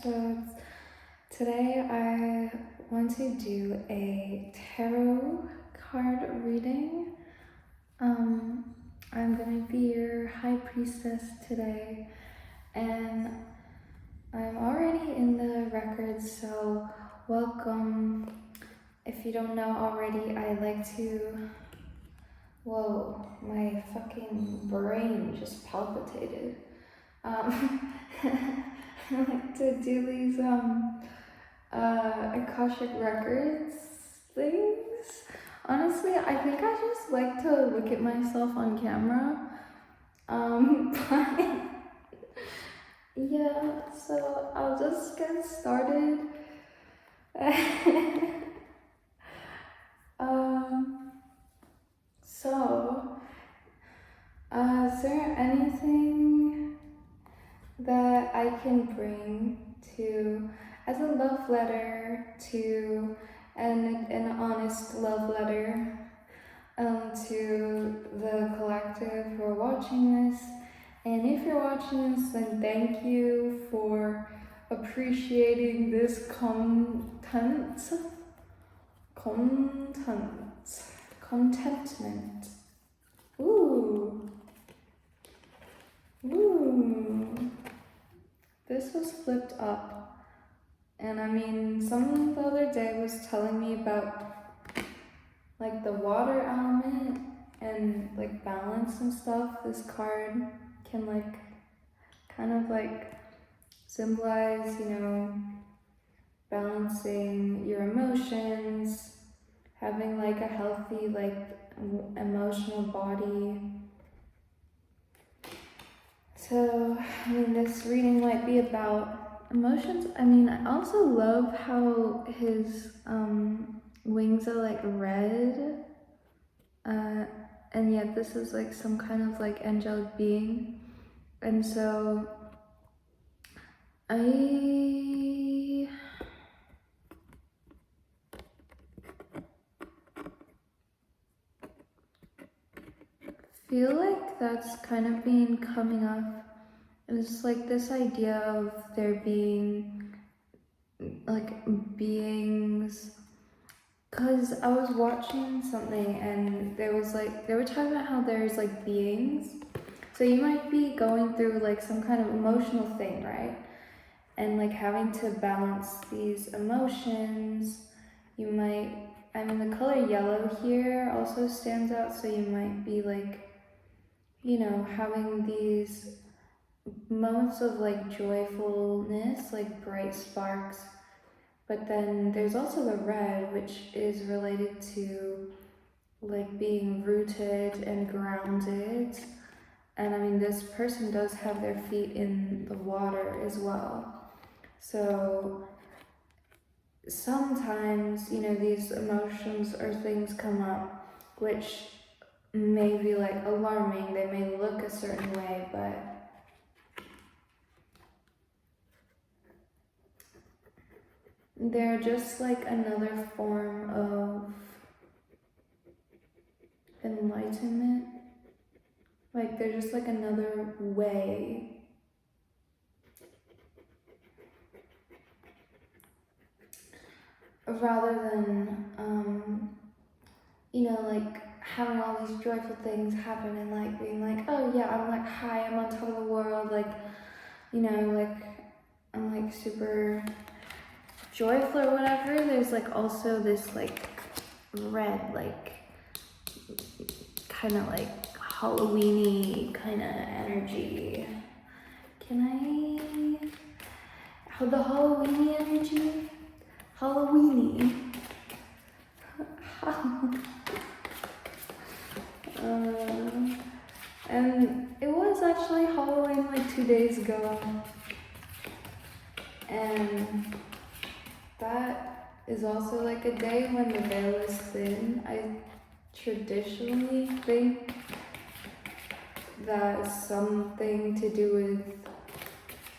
So today I want to do a tarot card reading. I'm gonna be your high priestess today, and I'm already in the records, so welcome. If you don't know already, I like to, whoa, my fucking brain just palpitated. I like to do these akashic records things. Honestly, I think I just like to look at myself on camera. But yeah, so I'll just get started. So, is there anything that I can bring to as a love letter to an honest love letter to the collective who are watching this? And if you're watching this, then thank you for appreciating this contentment. Ooh. This was flipped up. And I mean, someone the other day was telling me about like the water element and like balance and stuff. This card can like kind of like symbolize, balancing your emotions, having like a healthy like emotional body. So, I mean, this reading might be about emotions. I mean, I also love how his wings are like red. And yet this is like some kind of like angelic being. And so I feel like that's kind of been coming up. It's like this idea of there being like beings, because I was watching something and there was like, they were talking about how there's like beings. So you might be going through like some kind of emotional thing, right? And like having to balance these emotions. You might, I mean, the color yellow here also stands out, so you might be like, having these moments of like joyfulness, like bright sparks. But then there's also the red, which is related to like being rooted and grounded. And I mean, this person does have their feet in the water as well. So sometimes, these emotions or things come up which may be like alarming. They may look a certain way, but they're just like another form of enlightenment. Like they're just like another way rather than like having all these joyful things happen and like being like, oh yeah, I'm like high, I'm on top of the world, like like I'm like super joyful or whatever. There's like also this like red, like kind of like Halloween-y kind of energy. The Halloween-y energy? Halloween-y. And it was actually Halloween like 2 days ago. And that is also like a day when the veil is thin. I traditionally think that is something to do with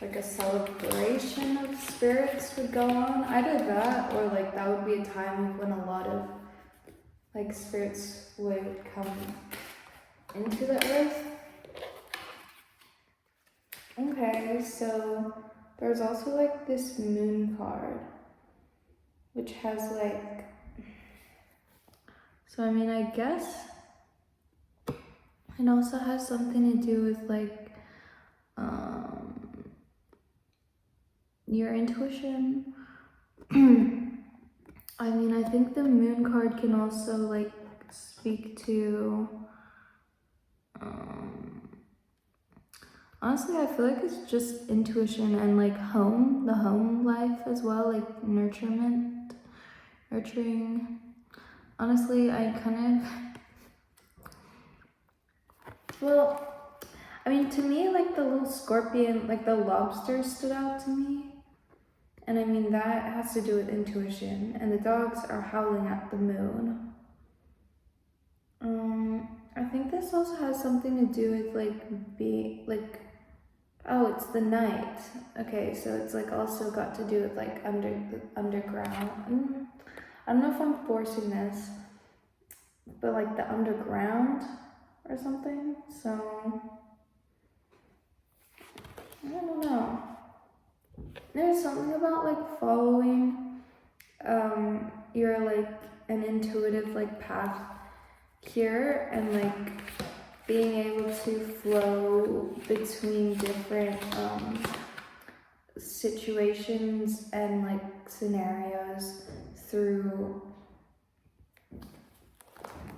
like a celebration of spirits would go on. Either that or like that would be a time when a lot of like spirits would come into the earth. Okay, so there's also like this moon card, which has like, so I mean, I guess it also has something to do with like your intuition. I mean, I think the moon card can also like speak to honestly, I feel like it's just intuition and like home, the home life as well, like nurturing. Honestly, I kind of, well, I mean, to me, like the little scorpion, like the lobster stood out to me. And I mean, that has to do with intuition. And the dogs are howling at the moon. I think this also has something to do with like being, like, oh, it's the night. Okay, so it's like also got to do with like underground. I don't know if I'm forcing this, but like the underground or something. So I don't know. There's something about like following your like an intuitive like path here and like being able to flow between different situations and like scenarios through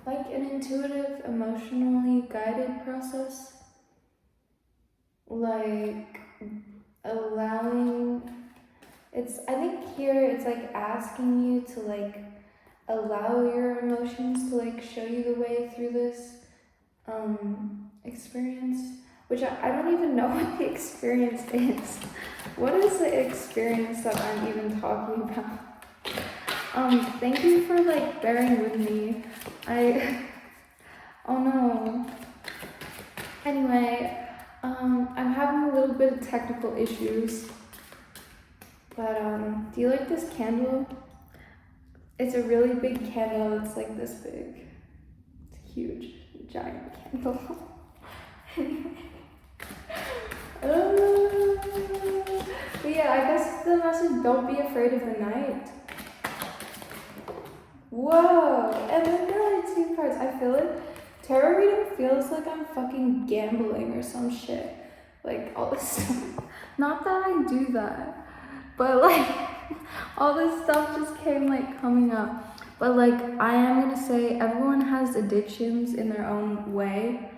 like an intuitive, emotionally guided process. Like allowing, I think here it's like asking you to like allow your emotions to like show you the way through this experience, which I don't even know what the experience is. What is the experience that I'm even talking about? Thank you for like bearing with me. Oh no. Anyway, I'm having a little bit of technical issues, but do you like this candle? It's a really big candle. It's like this big. It's a huge, giant candle. But yeah, I guess the message, don't be afraid of the night. Whoa, and then there are two cards. I feel like tarot reading feels like I'm fucking gambling or some shit. Like all this stuff. Not that I do that, but like all this stuff just came like coming up. But like I am gonna say everyone has addictions in their own way.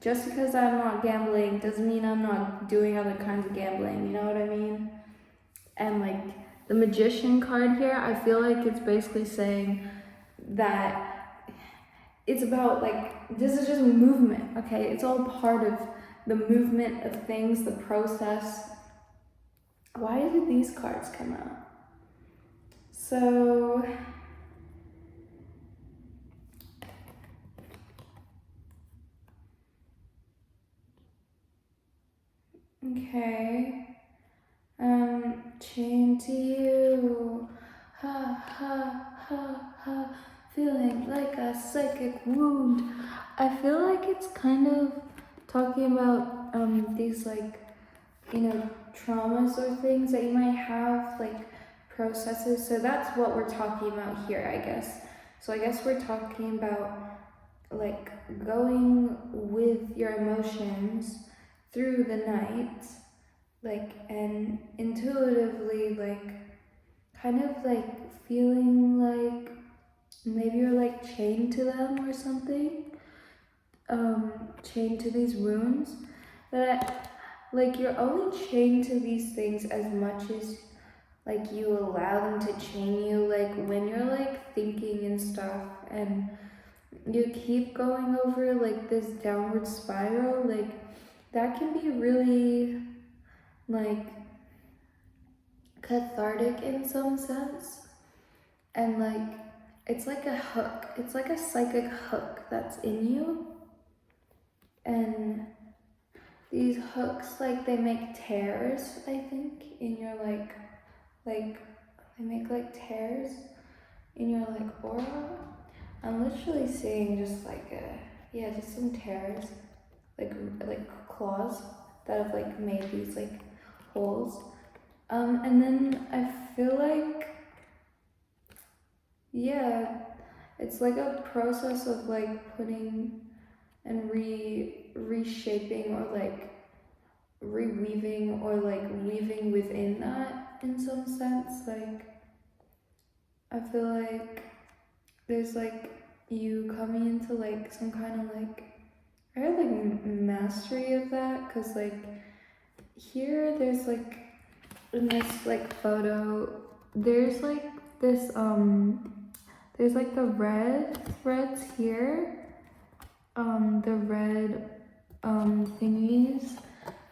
Just because I'm not gambling doesn't mean I'm not doing other kinds of gambling, you know what I mean? And like the magician card here, I feel like it's basically saying that it's about like, this is just movement, okay? It's all part of the movement of things, the process. Why did these cards come out? So, okay. Chained to you, ha ha ha ha, feeling like a psychic wound. I feel like it's kind of talking about these like, you know, traumas or things that you might have, like processes. So that's what we're talking about here, I guess. So I guess we're talking about like going with your emotions through the night, like, and intuitively, like, kind of like feeling like maybe you're like chained to them or something, chained to these wounds, that like you're only chained to these things as much as like you allow them to chain you, like when you're like thinking and stuff and you keep going over like this downward spiral, like that can be really like cathartic in some sense. And like it's like a hook, it's like a psychic hook that's in you, and these hooks, like they make tears, I think, in your like they make like tears in your like aura. I'm literally seeing just like just some tears, like claws that have like made these like holes. And then I feel like, yeah, it's like a process of like putting and reshaping or like reweaving or like weaving within that in some sense. Like, I feel like there's like you coming into like some kind of like, I had like mastery of that, because like here there's like in this like photo there's like this there's like the red threads here, the red thingies,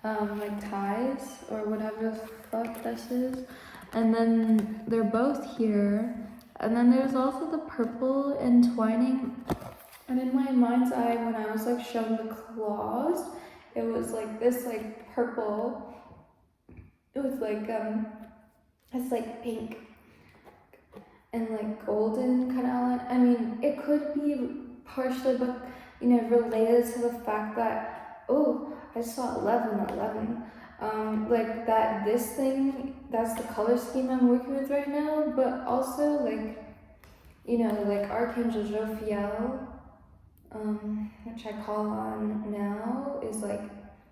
like ties or whatever the fuck this is, and then they're both here, and then there's also the purple entwining. And in my mind's eye, when I was like shown the claws, it was like this like purple, it was like it's like pink and like golden kind of outline. I mean, it could be partially, but you know, related to the fact that, oh, I saw 11. Like that, this thing, that's the color scheme I'm working with right now, but also like, you know, like Archangel Jophiel, which I call on now, is like,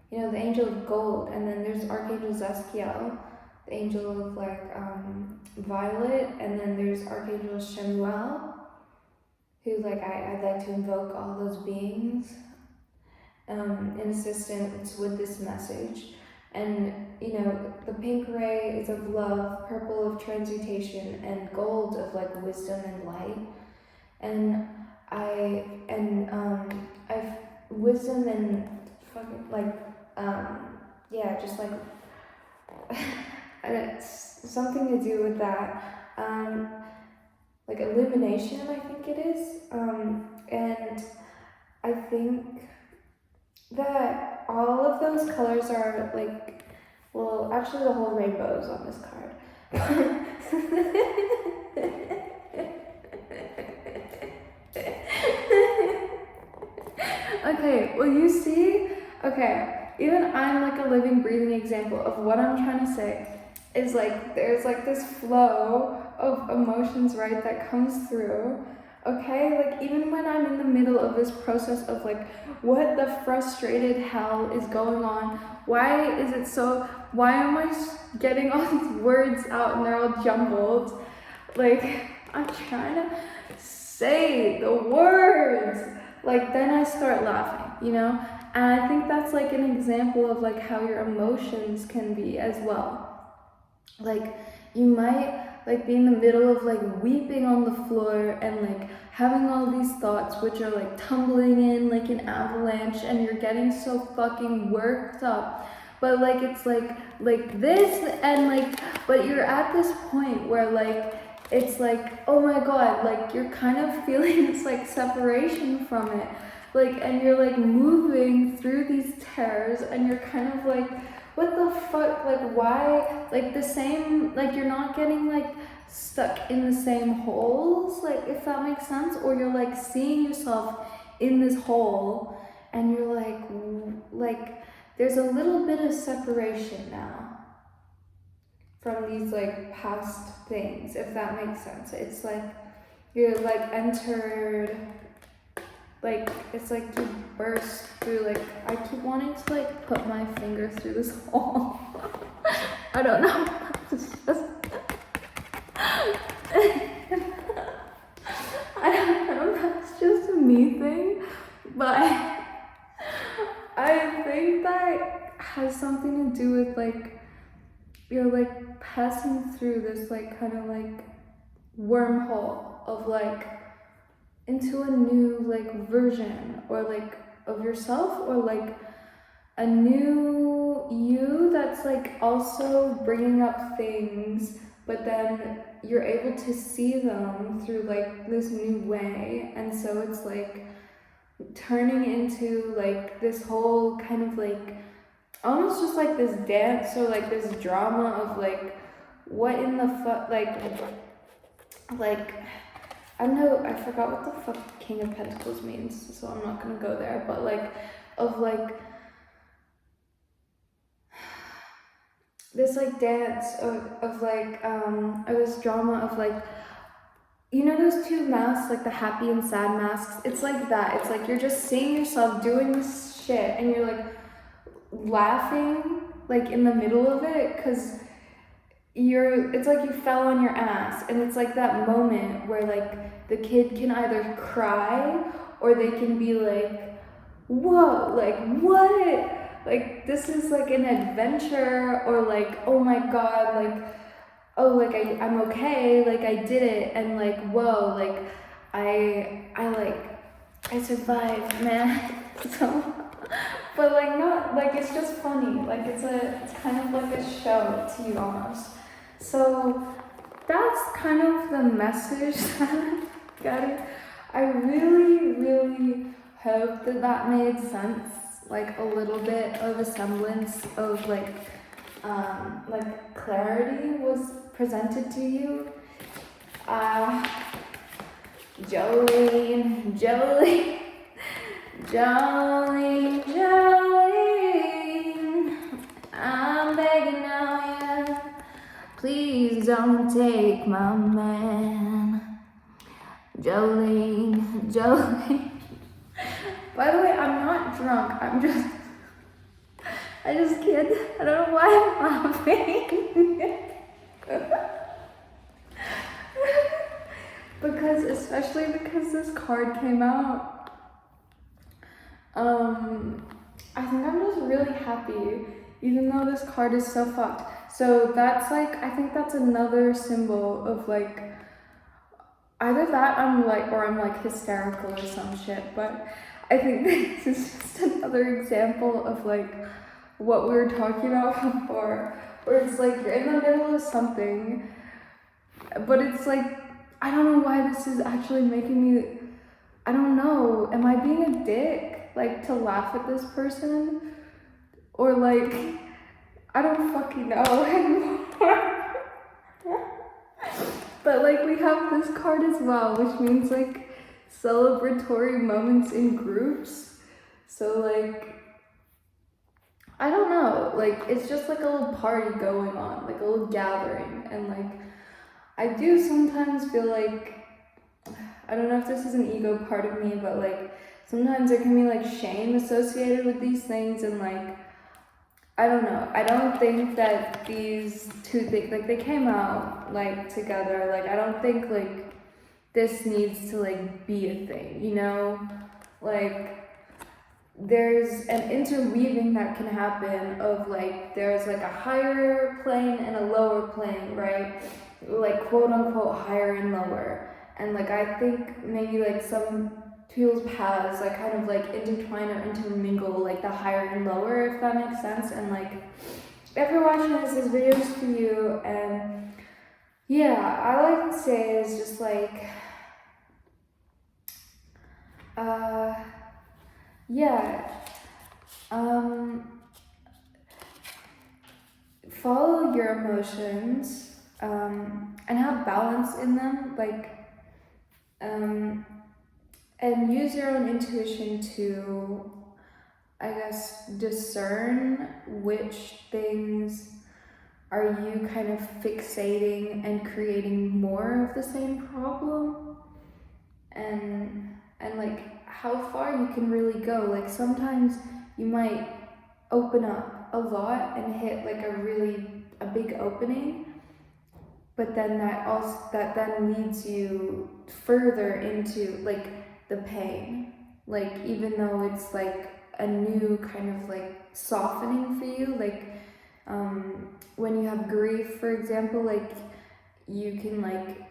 you know, the angel of gold, and then there's Archangel Zeskiel, the angel of like violet, and then there's Archangel Shemuel, who like I'd like to invoke all those beings in assistance with this message. And you know, the pink ray is of love, purple of transmutation, and gold of like wisdom and light. And I've wisdom and fucking like yeah, just like it's something to do with that, like illumination, I think it is, and I think that all of those colors are like, well, actually the whole rainbow is on this card. Okay, well, you see, okay, even I'm like a living, breathing example of what I'm trying to say. Is like, there's like this flow of emotions, right, that comes through. Okay, like even when I'm in the middle of this process of like, what the frustrated hell is going on? Why is it so, why am I getting all these words out and they're all jumbled? Like, I'm trying to say the words. Like, then I start laughing, you know? And I think that's like an example of like how your emotions can be as well. Like, you might like be in the middle of like weeping on the floor and like having all these thoughts which are like tumbling in like an avalanche, and you're getting so fucking worked up. But like it's like this, and like, but you're at this point where like it's like, oh my god, like you're kind of feeling this like separation from it, like, and you're like moving through these tears, and you're kind of like, what the fuck, like why, like the same, like you're not getting like stuck in the same holes, like, if that makes sense, or you're like seeing yourself in this hole, and you're like there's a little bit of separation now from these like past things, if that makes sense. It's like you're like entered, like it's like you burst through, like I keep wanting to like put my finger through this hole. I don't know. It's just I don't know, that's just a me thing, but I think that has something to do with like you're like passing through this like kind of like wormhole of like into a new like version or like of yourself, or like a new you that's like also bringing up things, but then you're able to see them through like this new way, and so it's like turning into like this whole kind of like almost just like this dance or like this drama of like what in the fuck, like I don't know, I forgot what the fuck King of Pentacles means, so I'm not gonna go there, but like of like this like dance of like or this drama of like, you know those two masks, like the happy and sad masks? It's like that. It's like you're just seeing yourself doing this shit and you're like laughing like in the middle of it because it's like you fell on your ass, and it's like that moment where like the kid can either cry or they can be like, whoa, like what? Like this is like an adventure, or like, oh my god, like, oh, like I'm okay, like I did it, and like, whoa, like I survived, man. So, but like not like, it's just funny, like it's kind of like a show to you almost. So that's kind of the message that I'm getting. I really hope that made sense, like a little bit of a semblance of like clarity was presented to you. Jolene, I'm begging now, yeah. Please don't take my man. Jolene. By the way, I'm not drunk. I just can't. I don't know why I'm laughing. Especially because this card came out. I think I'm just really happy, even though this card is so fucked. So that's like, I think that's another symbol of like, either that I'm like hysterical or some shit, but I think this is just another example of like what we were talking about before, where it's like you're in the middle of something, but it's like, I don't know why this is actually making me, I don't know, am I being a dick, like, to laugh at this person? Or like, I don't fucking know anymore. But like, we have this card as well, which means like celebratory moments in groups. So like, I don't know, like, it's just like a little party going on, like a little gathering, and like, I do sometimes feel like, I don't know if this is an ego part of me, but like sometimes there can be like shame associated with these things, and like, I don't know. I don't think that these two things, like they came out like together. Like I don't think like this needs to like be a thing, you know? Like there's an interweaving that can happen of like, there's like a higher plane and a lower plane, right? Like quote unquote higher and lower. And like I think maybe like some people's paths like kind of like intertwine or intermingle like the higher and lower, if that makes sense. And like if you're watching this video's for you, and yeah, I like to say is just like yeah, follow your emotions, and have balance in them, like, and use your own intuition to, I guess, discern which things are you kind of fixating and creating more of the same problem, and like how far you can really go. Like sometimes you might open up a lot and hit like a big opening, but then that then leads you further into like the pain, like even though it's like a new kind of like softening for you, like when you have grief, for example, like you can like,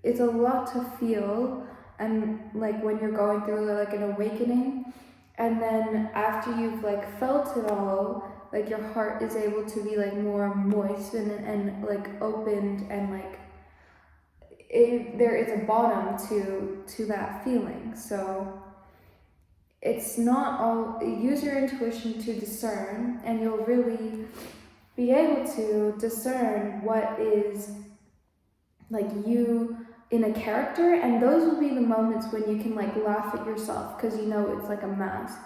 it's a lot to feel, and like when you're going through like an awakening, and then after you've like felt it all, like your heart is able to be like more moist and like opened, and like there is a bottom to that feeling. So it's not all, use your intuition to discern, and you'll really be able to discern what is like you in a character, and those will be the moments when you can like laugh at yourself because you know it's like a mask.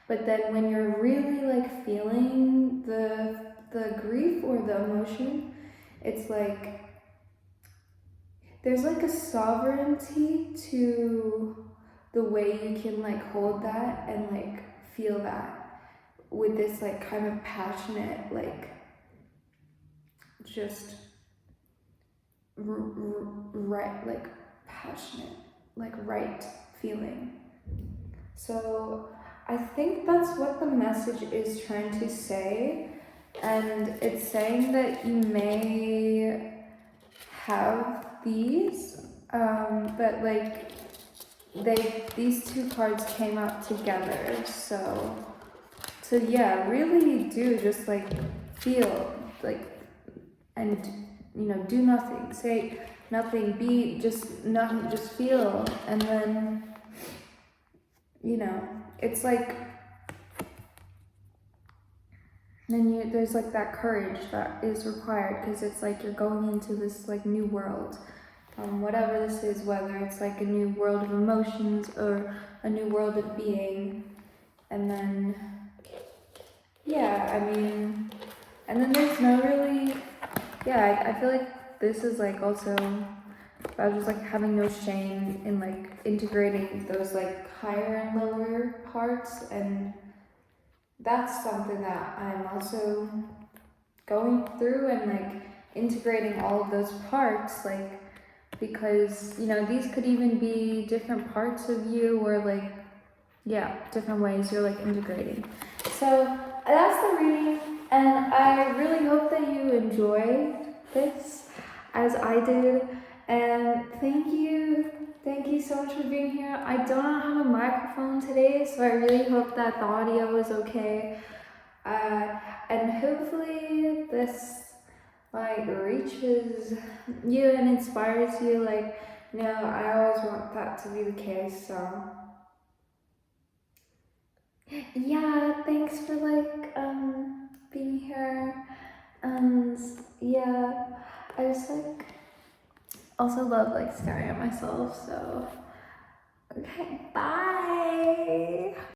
But then when you're really like feeling the the grief or the emotion, it's like there's like a sovereignty to the way you can like hold that and like feel that with this like kind of passionate, like just right, like passionate, like right feeling. So I think that's what the message is trying to say, and it's saying that you may have these, but like these two cards came out together, so yeah, really do just like feel like, and you know, do nothing, say nothing, be just nothing, just feel, and then you know, it's like then there's like that courage that is required, because it's like you're going into this like new world, whatever this is, whether it's like a new world of emotions or a new world of being. And then yeah, I mean, and then there's no really, yeah, I feel like this is like also about just like having no shame in like integrating those like higher and lower parts, and that's something that I'm also going through, and like integrating all of those parts, like, because you know, these could even be different parts of you, or like, yeah, different ways you're like integrating. So that's the reading, and I really hope that you enjoy this as I did, and thank you so much for being here. I do not have a microphone today, so I really hope that the audio is okay, and hopefully this like reaches you and inspires you. Like, you know, I always want that to be the case, so yeah, thanks for like being here, and yeah, I just like also love like staring at myself, so okay, bye.